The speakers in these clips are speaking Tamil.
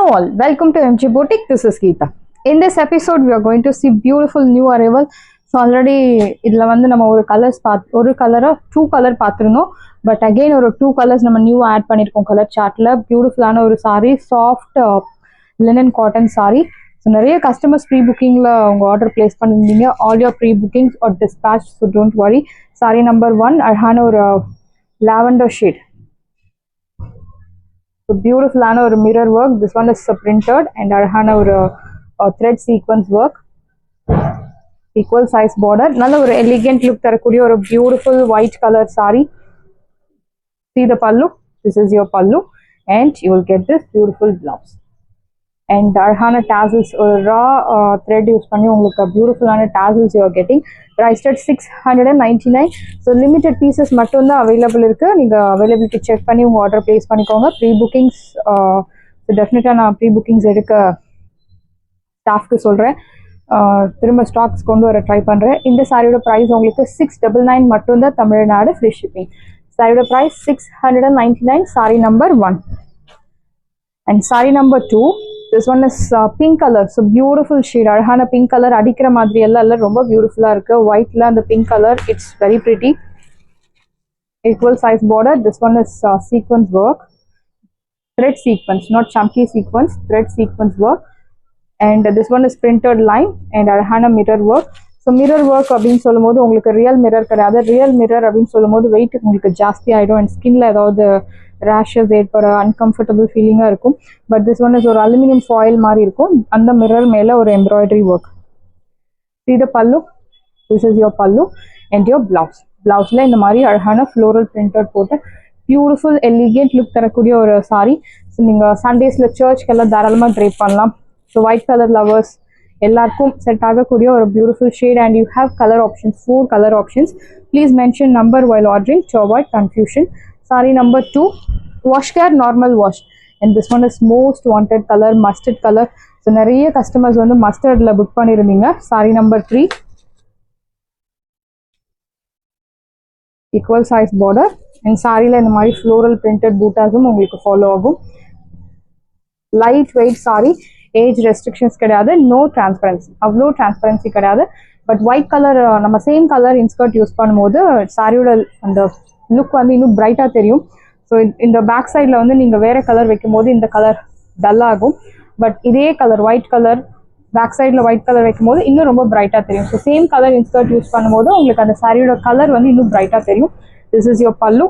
Hello all, welcome to MG Boutique. This is Geeta. In this episode, we are going to see beautiful new arrival. So already, idla vandu nama oru colors oru color two color paathirundom, but again oru two colors nama new add pannirkom color chart la. Beautiful ana oru saree, soft linen cotton saree. So nariya customers pre booking la unga order place pannirundinga. All your pre bookings are dispatched, so don't worry. Saree number 1 arhana oru lavender shade. So beautiful or mirror work. This one is printed and arhana or thread sequence work. Equal size border. Nalla or elegant look tarakudi or a beautiful white color saree. See the pallu. This is your pallu, and you will get this beautiful blouse. And arhana tassels or raw thread use panni ungalku beautiful tassels you are getting. Priced at 699. So limited pieces mattum da available irukku. Neenga availability check panni unga order place panikonga. Pre bookings so definitely na pre bookings edukka staff ku solren. Thirumba stocks kondu vara try pandren. Indha saree oda price ungalku 699 mattum da Tamil Nadu free shipping. Saree oda price 699. Saree number 1. And saree number 2, this one is pink color. So beautiful shade. Arhana pink color. Adikra madri ella romba beautiful ah irukku. White la and the pink color. It's very pretty. Equal size border. This one is sequence work. Thread sequence, not chunky sequence. Thread sequence work. And this one is printed line and arhana mirror work. So mirror work அப்படின்னு சொல்லும்போது உங்களுக்கு ரியல் மிரர் கிடையாது. ரியல் மிரர் அப்படின்னு சொல்லும்போது வெயிட் உங்களுக்கு ஜாஸ்தி ஆகிடும் அண்ட் ஸ்கின்ல ஏதாவது ரேஷஸ் ஏற்பட அன்கம்ஃபர்டபுள் ஃபீலிங்காக இருக்கும். பட் திஸ் ஒன் இஸ் ஒரு அலுமினியம் ஃபாயில் மாதிரி இருக்கும். அந்த மிரர் மேலே ஒரு embroidery work. See the pallu. This is your pallu and your blouse. Blouseல இந்த மாதிரி அழகான ஃப்ளோரல் பிரிண்டட் போட்டு பியூட்டிஃபுல் எலிகென்ட் லுக் தரக்கூடிய ஒரு சாரி. ஸோ நீங்கள் சண்டேஸில் சர்ச்க்கெல்லாம் தாராளமாக ட்ரேப் பண்ணலாம். ஸோ ஒயிட் கலர் லவர்ஸ் எல்லாருக்கும் செட் ஆகக்கூடிய ஒரு beautiful shade and you have colour options 4 colour options. Please mention number while ordering to avoid confusion. Saree number 2, wash care normal wash, and this one is most wanted color, mustard color. So நிறைய customers வந்து mustardல book பண்ணிருந்தீங்க. Saree number 3, equal size border and சாரில இந்த மாதிரி floral printed bootasum உங்களுக்கு ஃபாலோ ஆகும். Light weight sorry. Age restrictions கிடையாது. நோ டிரான்ஸ்பரன்சி, அவ்வளோ டிரான்ஸ்பரன்சி கிடையாது. பட் ஒயிட் கலர் நம்ம சேம் கலர் இன்ஸ்கர்ட் யூஸ் பண்ணும்போது சாரியோட அந்த லுக் வந்து இன்னும் பிரைட்டாக தெரியும். ஸோ இந்த பேக் சைடில் வந்து நீங்கள் வேறு கலர் வைக்கும் போது இந்த கலர் டல்லாகும். பட் இதே கலர் ஒயிட் கலர் பேக் சைடில் ஒயிட் கலர் வைக்கும் போது இன்னும் ரொம்ப பிரைட்டாக தெரியும். So same colour inskirt use பண்ணும்போது உங்களுக்கு அந்த சாரியோட கலர் வந்து இன்னும் பிரைட்டாக தெரியும். This is your pallu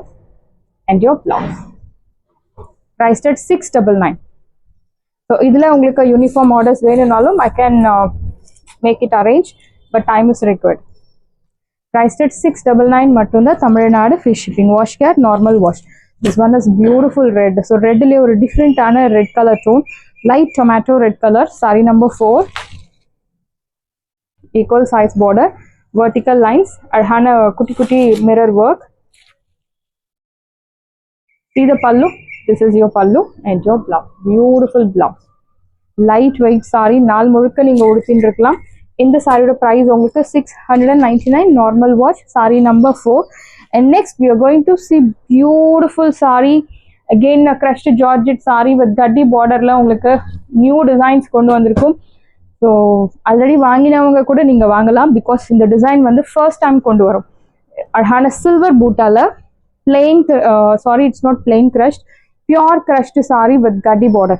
and your blouse. Priced at 699. So இதில் உங்களுக்கு யூனிஃபார்ம் ஆர்டர்ஸ் வேணும்னாலும் I can make it arrange, but time is required. Priced at 699 மட்டும் தான் Tamil Nadu free shipping. Wash care normal wash. This one is beautiful red. So ரெட்லேயே ஒரு டிஃப்ரெண்டான red colour tone, light tomato red colour. Sari number 4, equal size border, vertical lines, அழகான குட்டி குட்டி mirror work. See the pallu. This is your pallu and your blouse. Beautiful blouse. Light weight saree. நாள் முழுக்க நீங்கள் உடுத்தின்னு இருக்கலாம். இந்த சாரியோட ப்ரைஸ் உங்களுக்கு 699. Normal wash. Sorry number 4. And next we are going to see beautiful saree. Again a crushed georgette saree with gaddi borderல உங்களுக்கு நியூ டிசைன்ஸ் கொண்டு வந்திருக்கும். ஸோ ஆல்ரெடி வாங்கினவங்க கூட நீங்கள் வாங்கலாம். பிகாஸ் இந்த டிசைன் வந்து ஃபர்ஸ்ட் டைம் கொண்டு வரும். அழகான silver பூட்டால plain sorry, it's not plain crushed, pure crushed saree with gaddi border,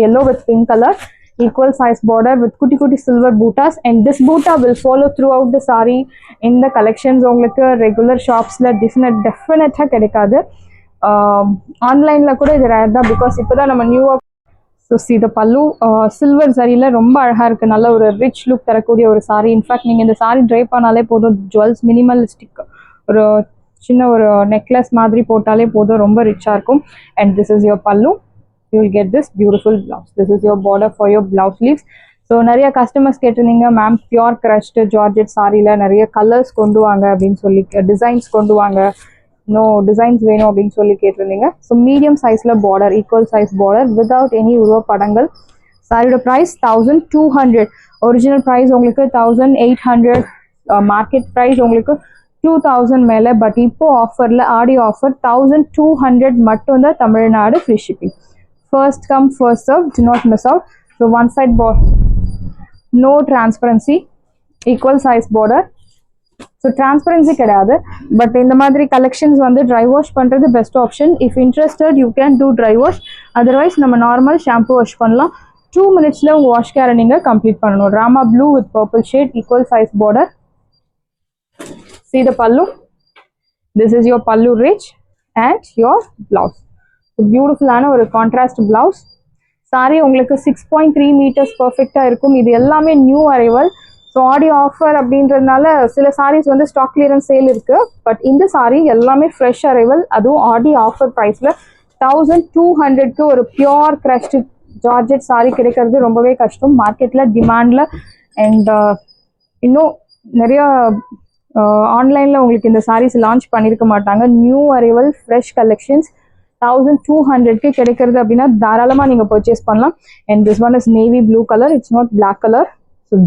yellow with pink color, equal size border with kutti kutti silver bootas, and this boota will follow throughout the saree in the collections. உங்களுக்கு regular shopsல definitely கிடைக்காது. ஆன்லைன்ல கூட இது ரேர் தான். பிகாஸ் இப்போதான் நம்ம நியூவா. So see the pallu. Silver சாரியில் ரொம்ப அழகாக இருக்குது. நல்ல ஒரு ரிச் லுக் தரக்கூடிய ஒரு சாரி. இன்ஃபேக்ட் நீங்கள் இந்த சாரி ட்ரை பண்ணாலே போதும். ஜுவல்ஸ் மினிமலிஸ்டிக் ஒரு சின்ன ஒரு நெக்லஸ் மாதிரி போட்டாலே போதும், ரொம்ப ரிச்சாக இருக்கும். அண்ட் திஸ் இஸ் யோர் பல்லு. You will get this beautiful blouse. This is your border for your blouse sleeves. So நிறைய கஸ்டமர்ஸ் கேட்டிருந்தீங்க, மேம் பியூர் கிரஷ்டு ஜார்ஜெட் சாரியில் நிறைய கலர்ஸ் கொண்டு வாங்க அப்படின்னு சொல்லி, டிசைன்ஸ் கொண்டு வாங்க, இன்னும் டிசைன்ஸ் வேணும் அப்படின்னு சொல்லி கேட்டிருந்தீங்க. ஸோ மீடியம் சைஸில் border, equal size border without any உருவ படங்கள். சாரியோட ப்ரைஸ் 1200. ஒரிஜினல் ப்ரைஸ் உங்களுக்கு 1800. மார்க்கெட் ப்ரைஸ் உங்களுக்கு 2000 மேலே. பட் இப்போ ஆஃபரில் ஆடி ஆஃபர் 1200 மட்டும் தான் Tamil Nadu free shipping. First come, first serve. Do not miss out. So one side border, no transparency, equal size border. So transparency கிடையாது. பட் இந்த மாதிரி கலெக்ஷன்ஸ் வந்து ட்ரை வாஷ் பண்ணுறது best option. If interested you can do dry wash. Otherwise நம்ம நார்மல் ஷாம்பு வாஷ் பண்ணலாம். 2 minutes உங்கள் வாஷ் கேரை நீங்கள் கம்ப்ளீட் பண்ணணும். Rama blue with purple shade, equal size border. See the pallu. This is your pallu rich and your blouse. பியூட்டிஃபுல்லான ஒரு கான்ட்ராஸ்ட் பிளவுஸ். சாரி உங்களுக்கு 6.3 meters பர்ஃபெக்டாக இருக்கும். இது எல்லாமே new arrival. So audio offer அப்படின்றதுனால சில சாரீஸ் வந்து ஸ்டாக் கிளியரன்ஸ் சேல் இருக்கு. பட் இந்த சாரீ எல்லாமே ஃப்ரெஷ் அரைவல், அதுவும் ஆடியோ ஆஃபர் ப்ரைஸில் 1200க்கு ஒரு பியோர் கிரஷ்டு ஜார்ஜெட் சாரீ கிடைக்கிறது ரொம்பவே கஷ்டம் மார்க்கெட்டில், டிமாண்டில். அண்ட் இன்னும் நிறைய ஆன்லைனில் உங்களுக்கு இந்த சாரீஸ் லான்ச் பண்ணியிருக்க மாட்டாங்க. நியூ அரைவல் ஃப்ரெஷ் கலெக்ஷன்ஸ் 1200க்கு கிடைக்கிறது அப்படின்னா தாராளமாக நீங்கள் பர்ச்சேஸ் பண்ணலாம். And this one is navy blue colour, it's not black colour. So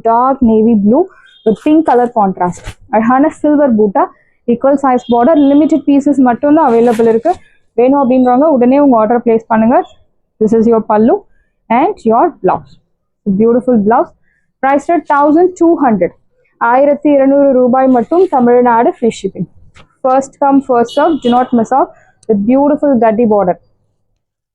dark navy blue with pink color contrast. அழகான silver butta, equal size border. Limited pieces மட்டும் தான் அவைலபிள் இருக்கு. வேணும் அப்படின்றவங்க உடனே உங்க ஆர்டர் பிளேஸ் பண்ணுங்க. This is your pallu and your blouse. Beautiful blouse. Priced at 1200. 1200 ரூபாய் மட்டும். Tamil Nadu free shipping. First come first serve. Do not miss out. With beautiful gaddi border.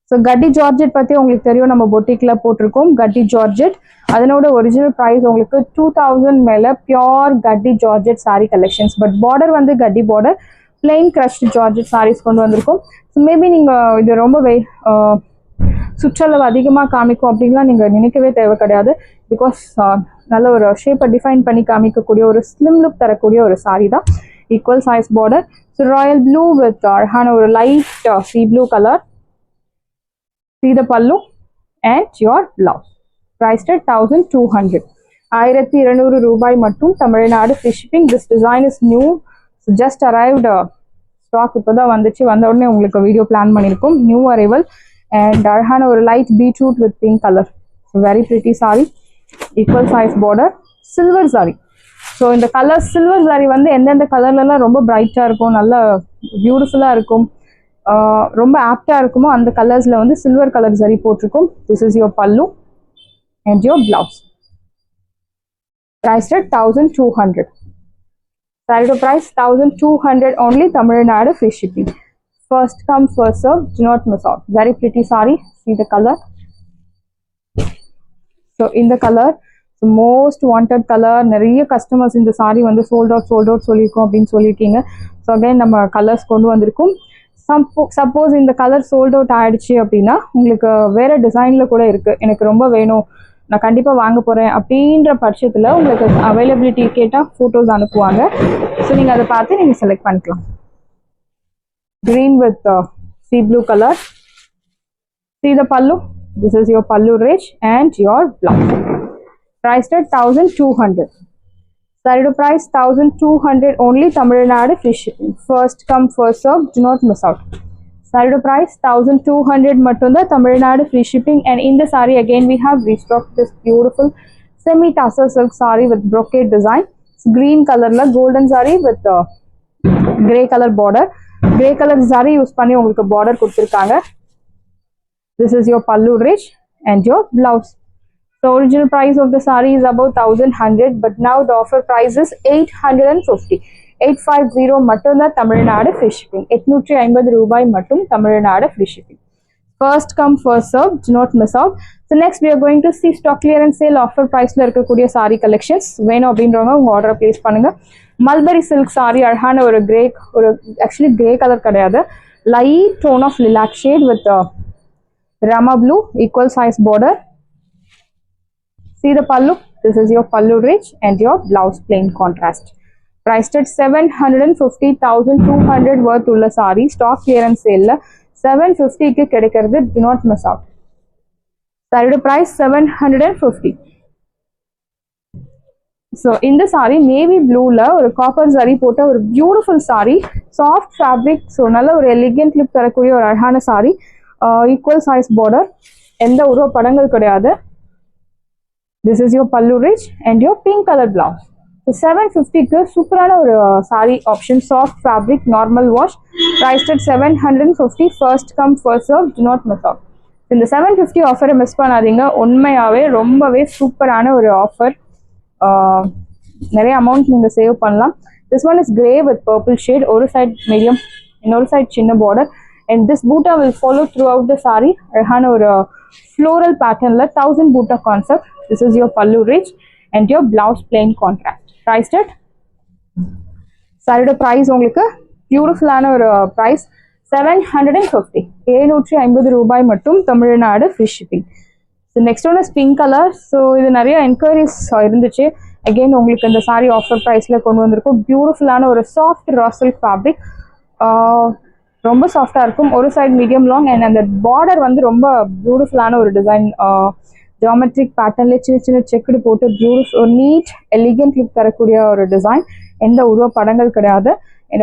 So கட்டி ஜார்ஜெட் பற்றி உங்களுக்கு தெரியும், நம்ம பொட்டிக்கில் போட்டிருக்கோம். கட்டி ஜார்ஜெட் அதனோட ஒரிஜினல் ப்ரைஸ் உங்களுக்கு 2000 மேலே பியோர் கட்டி georgette sari collections. But border வந்து கட்டி border, plain crushed georgette saris கொண்டு வந்திருக்கோம். ஸோ மேபி நீங்கள் இது ரொம்ப சுற்றளவு அதிகமாக காமிக்கும் அப்படின்லாம் நீங்கள் நினைக்கவே தேவை கிடையாது. பிகாஸ் நல்ல ஒரு ஷேப்பை டிஃபைன் பண்ணி காமிக்கக்கூடிய ஒரு ஸ்லிம் லுக் தரக்கூடிய ஒரு சாரீ தான். Equal size border. So royal blue with அழகான ஒரு light sea blue colour. See the pallu and your blouse. Priced at 1200. 1200 ரூபாய் மட்டும். Tamil Nadu free shipping. This design is new. So just arrived. Stock இப்போதான் வந்துச்சு. வந்த உடனே உங்களுக்கு வீடியோ பிளான் பண்ணியிருக்கோம். New arrival. அண்ட் அழகான ஒரு light beetroot with pink colour. So very pretty saree. Equal size border. Silver saree. So இந்த கலர் சில்வர் saree வந்து எந்தெந்த கலர்லாம் ரொம்ப பிரைட்டாக இருக்கும், நல்லா பியூட்டிஃபுல்லாக இருக்கும், ரொம்ப ஆப்டா இருக்குமோ அந்த கலர்ஸ்ல வந்து சில்வர் கலர் சரி போட்டிருக்கும். This is your pallu and your blouse. Priced at 1200. Saree price 1200 only. Tamil Nadu free shipping. First come first serve. Do not miss out. Very pretty saree. See the color. So in the color, the most wanted color. நிறைய கஸ்டமர்ஸ் இந்த saree வந்து sold out சொல்லியிருக்கோம் அப்படின்னு சொல்லியிருக்கீங்க. ஸோ அகைன் நம்ம கலர்ஸ் கொண்டு வந்திருக்கோம். சப்போஸ் இந்த கலர் சோல்ட் அவுட் ஆயிடுச்சு அப்படின்னா உங்களுக்கு வேற டிசைன்ல கூட இருக்கு, எனக்கு ரொம்ப வேணும், நான் கண்டிப்பா வாங்க போறேன் அப்படின்ற பட்சத்துல உங்களுக்கு அவைலபிலிட்டி கேட்டா போட்டோஸ் அனுப்புவாங்க. ஸோ நீங்க அதை பார்த்து நீங்க செலக்ட் பண்ணிக்கலாம். Green with sea blue color. See the pallu. This is your pallu rich and your blouse. Priced at 1200. Saree price 1200 only. Tamil Nadu free shipping. First come first serve. Do not miss out. Saree price 1200 matunda. Tamil Nadu free shipping. And in the saree again we have restocked this beautiful semi tassel silk saree with brocade design. It's green color la golden saree with grey color border. Grey color saree use panni ungalku border kuduthirukanga. This is your pallu rich and your blouse. The original price of the saree is about 1100, but now the offer price is 850. 850 மட்டும் தான் தமிழ்நாடு free shipping. 850 ரூபாய் மட்டும் Tamil Nadu free shipping. First come first serve. Do not miss out. So next we are going to see stock clearance sale offer priceல இருக்கக்கூடிய saree collections. வேணும் அப்படின்றவங்க உங்க ஆர்டர் பிளேஸ் பண்ணுங்க. மல்பரி சில்க் saree அழகான ஒரு கிரே, ஒரு ஆக்சுவலி கிரே கலர் கிடையாது, light tone of lilac shade with rama blue, equal size border. See the pallu. This is your pallu rich and your blouse plain contrast. Priced at 750. 1200 worth உள்ள saree stock clearance sale 750 க்கு கிடைக்கிறது. Do not miss out. Saree price 750. So in the saree navy blue ல ஒரு copper saree போட்ட ஒரு beautiful saree, soft fabric. So நல்ல ஒரு elegant look தரக்கூடிய ஒரு அழகான saree. Equal size border. எந்த உருவ படங்கள் கிடையாது. This is your pallu rich and your pink color blouse. So 750 க்கு சூப்பரான ஒரு saree option, soft fabric, normal wash. Priced at 750. First come first serve. Do not miss out. இந்த 750 ஆஃபரை மிஸ் பண்ணாதீங்க. உண்மையாகவே ரொம்பவே சூப்பரான ஒரு ஆஃபர். நிறைய அமௌண்ட் நீங்கள் சேவ் பண்ணலாம். This one is grey with purple shade. ஒரு சைட் மீடியம், இன்னொரு சைட் சின்ன border. And this Buta will follow through out the sorry. அழகான ஒரு ஃப்ளோரல் பேட்டர்னில் 1000 பூட்டா concept. This is your pallu rich and your blouse plain contract. Prized at சாரியோட ப்ரைஸ் உங்களுக்கு பியூட்டிஃபுல்லான ஒரு ப்ரைஸ் 750. 750 ரூபாய் மட்டும், Tamil Nadu free shipping. So next one is pink colour. So இது நிறைய என்கொயரிஸ் இருந்துச்சு. அகெயின் உங்களுக்கு இந்த சாரி ஆஃபர் ப்ரைஸில் கொண்டு வந்திருக்கும். பியூட்டிஃபுல்லான ஒரு சாஃப்ட் ரா சில்க் ஃபேப்ரிக். ரொம்ப சாஃப்டாக இருக்கும். ஒரு சைடு மீடியம் லாங் அண்ட் அந்த பார்டர் வந்து ரொம்ப பியூட்டிஃபுல்லான ஒரு டிசைன். ஜியாமெட்ரிக் பேட்டர்ன்ல சின்ன சின்ன செக்குடு போட்டு பியூட்டிஃபுல் ஒரு நீட் எலிகென்ட் லுக் தரக்கூடிய ஒரு டிசைன். எந்த உருவ படங்கள் கிடையாது.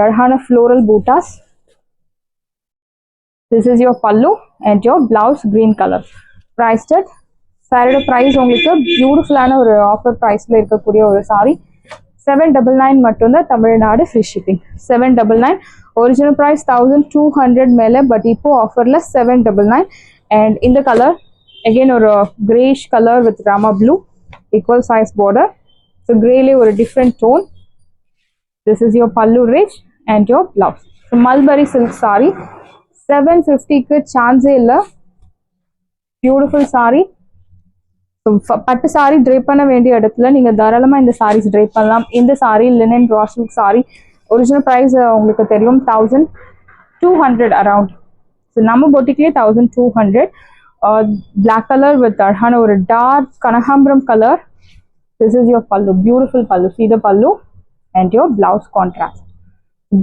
அழகான floral buttas. This is your pallu and your blouse green color. Priced at சாரியோட ப்ரைஸ் உங்களுக்கு பியூட்டிஃபுல்லான ஒரு ஆஃபர் ப்ரைஸில் இருக்கக்கூடிய ஒரு சாரி 799 மட்டும்தான், Tamil Nadu free shipping. 799. Original price 1200 மேலே, பட் இப்போ ஆஃபரில் 799. அண்ட் இந்த கலர் அகெயின் ஒரு greyish colour with Rama blue, equal size border. So கிரேலே ஒரு different tone. This is your pallu rich and your blouse. So mulberry silk sari 750க்கு சான்ஸே இல்லை. பியூட்டிஃபுல் சாரி. பட்டு சாரி ட்ரேப் பண்ண வேண்டிய இடத்துல நீங்கள் தாராளமாக இந்த சாரீஸ் ட்ரேப் பண்ணலாம். இந்த sari linen raw silk sari. Original price உங்களுக்கு தெரியும் 1200 அரவுண்ட். ஸோ நம்ம பொட்டிக்லேயே 1200. பிளாக் கலர் வித் அழகான ஒரு டார்க் கனகாம்பரம் கலர். திஸ் இஸ் யோர் பல்லு, பியூட்டிஃபுல் பல்லு. See the pallu and your blouse contrast.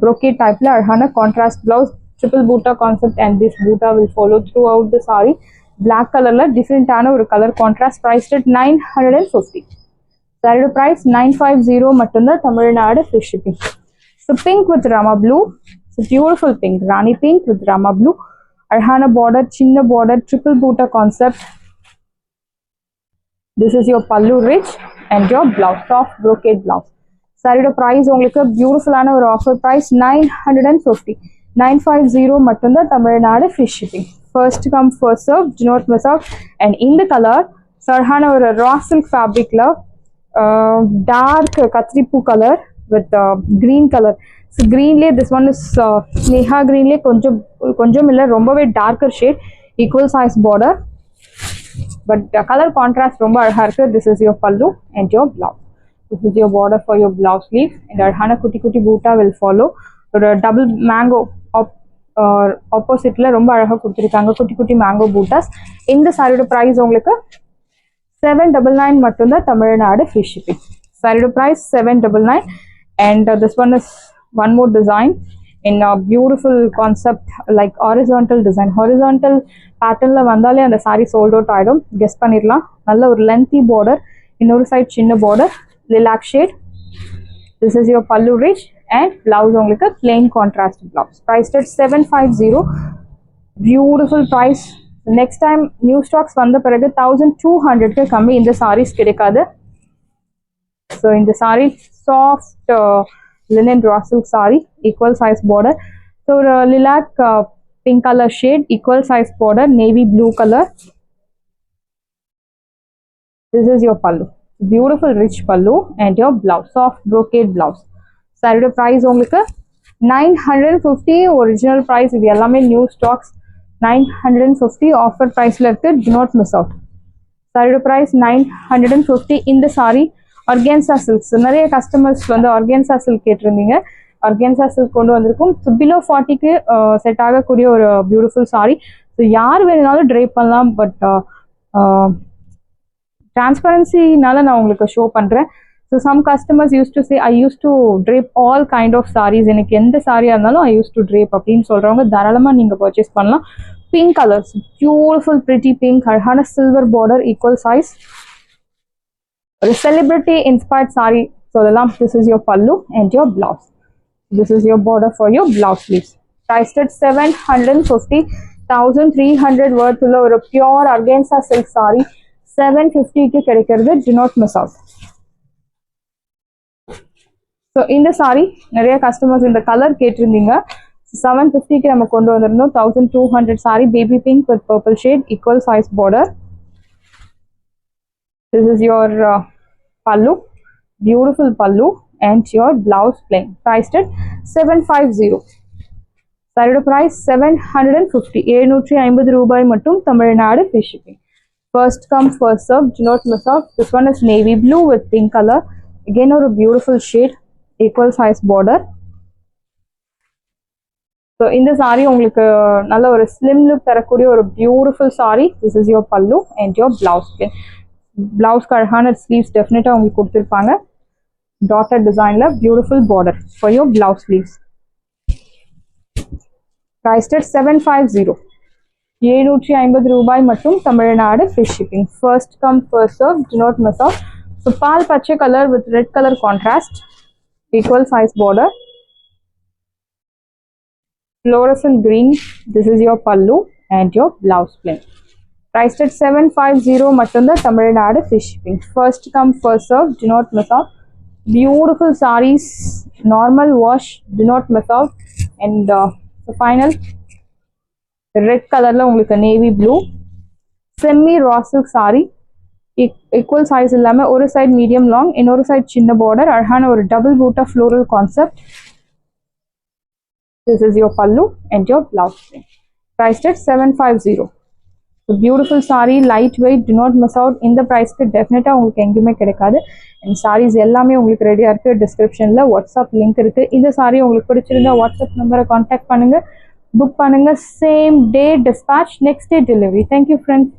Brocade டைப்ல அழகான contrast blouse. Triple boota concept and this boota will follow throughout the saree. Black color la different ana or color contrast. Priced at 950. Saree price 950 mattumda, Tamil Nadu free shipping. So pink with Rama blue. So beautiful pink, Rani pink with Rama blue. Arhana border, chinna border, triple boota concept. This is your pallu rich and your blouse, soft brocade blouse. Saree price உங்களுக்கு beautiful ana or offer price 950. 950 மட்டும்தான், Tamil Nadu free shipping. First come first serve, do not miss out. And இந்த கலர் சர்ஹான ஒரு ரா சில்க் ஃபேப்ரிக்ல டார்க் கத்திரிப்பூ colour with green colour. So கிரீன்லேயே திஸ் ஒன் இஸ் ஸ்னேஹா கிரீன்லேயே கொஞ்சம் இல்லை, ரொம்பவே darker shade, equal size border. But colour contrast ரொம்ப அழகாக இருக்குது. This is your pallu and your blouse. This is your border for your blouse sleeve. And அழகான குட்டி குட்டி பூட்டா வில் ஃபாலோ. ஒரு டபுள் மேங்கோ ஆப்போசிட்ல ரொம்ப அழகாக கொடுத்துருக்காங்க, குட்டி குட்டி மேங்கோ பூட்டாஸ். இந்த சாரியோட ப்ரைஸ் உங்களுக்கு 799 மட்டும்தான், தமிழ்நாடு ஃப்ரீ ஷிப்பிங். சாரியோட price 799. And this one is one more design in beautiful concept like horizontal design. Horizontal பேட்டர்னில் வந்தாலே அந்த சாரி சோல்ட் அவுட் ஆகிடும், கெஸ் பண்ணிடலாம். நல்ல ஒரு லென்த்தி பார்டர், இன்னொரு சைட் சின்ன border, lilac shade. This is your pallu rich and blouse உங்களுக்கு plain contrast blouse. Priced at 750. Beautiful price. Next time new stocks வந்த பிறகு 1200க்கு கம்மி இந்த sarees கிடைக்காது. So இந்த saree soft linen raw silk saree, equal size border. So lilac pink color shade, equal size border, navy blue color. This is your pallu. Beautiful rich pallu and your blouse, soft brocade blouse. Saree price உங்களுக்கு 950. ஒரிஜினல் price இது எல்லாமே நியூ ஸ்டாக்ஸ். 950 ஆஃபர் ப்ரைஸில் இருக்கு, do not miss out. saree price 950. இந்த சாரி ஆர்கான்சா சில்க்ஸ். நிறைய கஸ்டமர்ஸ் வந்து ஆர்கான்சா சில்க் கேட்டிருந்தீங்க. ஆர்கான்சா சில்க் கொண்டு வந்திருக்கும். ஸோ பிலோ 40க்கு செட் ஆகக்கூடிய ஒரு பியூட்டிஃபுல் சாரி. ஸோ யார் வேணுனாலும் ட்ரை பண்ணலாம். பட் டிரான்ஸ்பரன்சினால நான் உங்களுக்கு ஷோ பண்ணுறேன். So some customers used to say I used to drape all kind of saris, எனக்கு எந்த சாரியாக இருந்தாலும் ஐ யூஸ் டு ட்ரேப் அப்படின்னு சொல்கிறவங்க தாராளமாக நீங்கள் பர்ச்சேஸ் பண்ணலாம். Pink colours, beautiful pretty pink, அழகான சில்வர் பார்டர், ஈக்குவல் சைஸ், ஒரு செலிபிரிட்டி இன்ஸ்பயர்ட் சாரி சொல்லலாம். This is your pallu and your blouse. This is your border for your blouse sleeves. Prized at 750. 1300 worth உள்ள ஒரு பியோர் ஆர்கான்சா சில்க் சாரி 750க்கு கிடைக்கிறது. do not miss out. So இந்த சாரி நிறைய கஸ்டமர்ஸ் இந்த கலர் கேட்டிருந்தீங்க. 750 க்கு நம்ம கொண்டு வந்திருந்தோம். 1200 saree baby pink with purple shade, equal size border. This is your pallu, beautiful pallu, and your blouse plain, priced at 750. Saree price 750. 750 ரூபாய் மட்டும், Tamil Nadu free shipping. First come first serve, do not miss out. This one is navy blue with pink color, again a beautiful shade, equal size border. So இந்த saree உங்களுக்கு நல்ல ஒரு slim look தரக்கூடிய ஒரு beautiful saree. This is your pallu and your blouse plain. Blouse அழகான sleeves definitely உங்களுக்கு கொடுத்திருப்பாங்க. Dotted designல beautiful border for your blouse sleeves. Priced at 750. 750 ரூபாய் மட்டும், Tamil Nadu free shipping. First come first serve, do not miss out. So பால் பச்சை color with red color contrast, equal size border. Fluorescent green, this is your pallu and your blouse plain. Priced at 750 மட்டும் தான், Tamil Nadu free shipping. First come first serve, do not miss out. Beautiful sarees, normal wash, do not miss out. And the final red color la உங்களுக்கு navy blue semi raw silk saree, equal size இல்லாம ஒரு side medium long, இன்னொரு side சின்ன border, அழகான ஒரு double butta floral concept. This is your pallu and your blouse plain. Priced at 750. So beautiful saree, lightweight, do not miss out. இந்த price-க்கு definitely உங்களுக்கு எங்கேயுமே கிடைக்காது. And sarees எல்லாமே உங்களுக்கு ரெடியா இருக்கு. டிஸ்கிரிப்ஷன்ல வாட்ஸ்அப் லிங்க் இருக்கு. இந்த saree உங்களுக்கு பிடிச்சிருந்தா வாட்ஸ்அப் நம்பரை கான்டாக்ட் பண்ணுங்க, புக் பண்ணுங்க. Same day dispatch, next day delivery. Thank you friends.